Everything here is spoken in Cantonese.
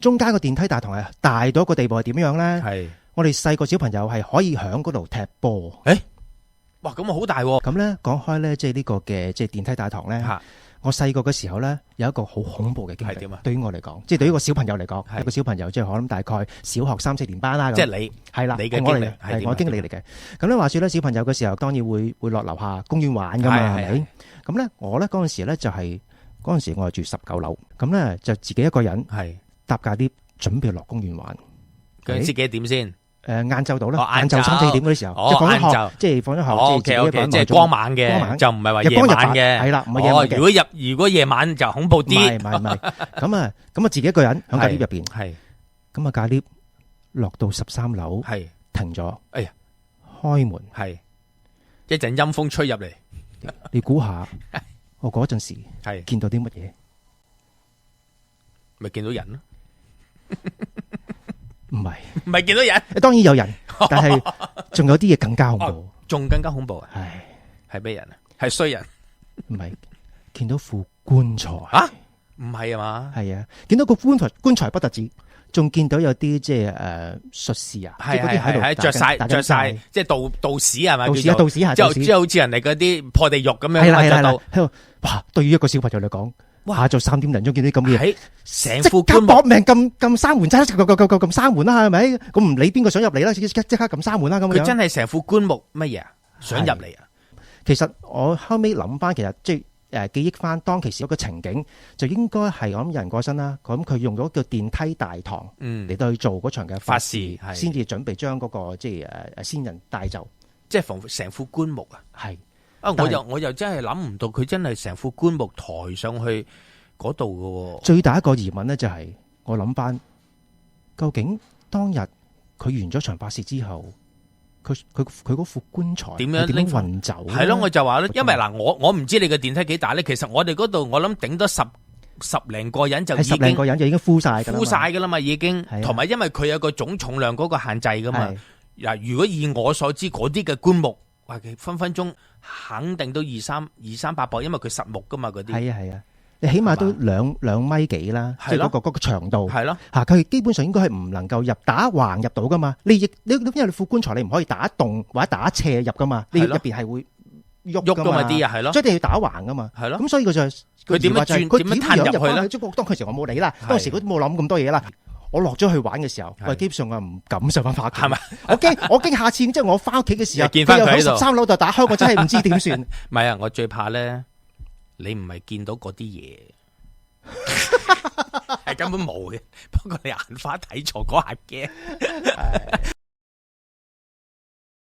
中間個電梯大堂係大到一個地步係點樣咧？係我哋細個小朋友係可以響嗰度踢波。哇，咁啊好大喎！咁咧講開咧，即係呢個嘅即係電梯大堂咧。我細個嘅時候咧，有一個好恐怖嘅經歷。係點啊？對於我嚟講，即係對於一個小朋友嚟講，一個小朋友即係我諗大概小學3、4年班啦。即係你係啦，你嘅經歷係我經歷嚟嘅。咁咧話說咧，小朋友嘅時候當然會落樓下公園玩噶嘛，係咪？咁咧我咧嗰陣時咧就係嗰陣時我係住19樓，咁咧就自己一個人搭架 lift準備落公園玩。嗰陣時幾點先？晏晝到啦，晏晝3、4點嗰啲時候，即係放咗學，即係放咗學，即係光晚嘅，就唔係話夜晚嘅，係啦，唔係夜晚嘅。如果夜晚就恐怖啲，唔係，咁啊自己一個人喺架 lift 入邊，咁啊架 lift 落到13樓，停咗，哎呀，開門，一陣陰風吹入嚟，你估下，我嗰陣時見到啲乜嘢？咪見到人咯。唔係見到人，當然有人，但係仲有啲嘢更加恐怖，仲更加恐怖啊！係咩人啊？係衰人，唔係見到副棺材啊？唔係啊嘛？係啊，見到個棺材不特止，仲見到有啲即係術士啊，即係嗰啲喺度着晒，即係道士係咪？道士係，即係好似人哋嗰啲破地獄咁樣，係啦，喺度哇！對於一個小朋友嚟講。下晝3點零鐘見到咁嘅嘢，成副棺木搏命撳閂門，撳閂門啦，係咪？咁唔理邊個想入嚟啦，即刻撳閂門啦，咁樣。佢真係成副棺木乜嘢啊？想入嚟啊？其實我後尾諗翻，其實即係記憶翻當其時嗰個情景，就應該係我諗有人過身啦。咁佢用咗叫電梯大堂嚟到去做嗰場嘅法事，先至準備將嗰個即係先人帶走，即係成副棺木啊？係。我又真係諗唔到佢真係成副棺木抬上去嗰度嘅。最大一個疑問咧就係我諗翻，究竟當日佢完咗場法事之後，佢嗰副棺材點樣運走？係咯，我就話咧，因為嗱，我唔知你嘅電梯幾大咧。其實我哋嗰度我諗頂多十零個人就已經10零個人就已經敷晒噶啦嘛，已經。同埋因為佢有個總重量嗰個限制噶嘛。嗱，如果以我所知嗰啲嘅棺木，哇，分分鐘肯定都二三百磅，因為佢實木噶嘛嗰啲。係啊，你起碼都兩米幾啦，即係嗰個長度。係咯，吓佢基本上應該係唔能夠打橫入到噶嘛。你因為你副棺材你唔可以打洞或者打斜入噶嘛，你入邊係會喐噶嘛啲啊，係咯，所以一定要打橫噶嘛。係咯，咁所以佢就佢點樣轉，佢點樣入去咧？當其時我冇理啦，當時佢都冇諗咁多嘢啦。我落咗去玩嘅時候，我基本上我唔敢上翻屋企，係咪？我驚下次即係我翻屋企嘅時候，佢又喺13樓度打開，我真係唔知點算。唔係啊，我最怕咧，你唔係見到嗰啲嘢，係根本冇嘅。不過你眼花睇錯嗰下驚。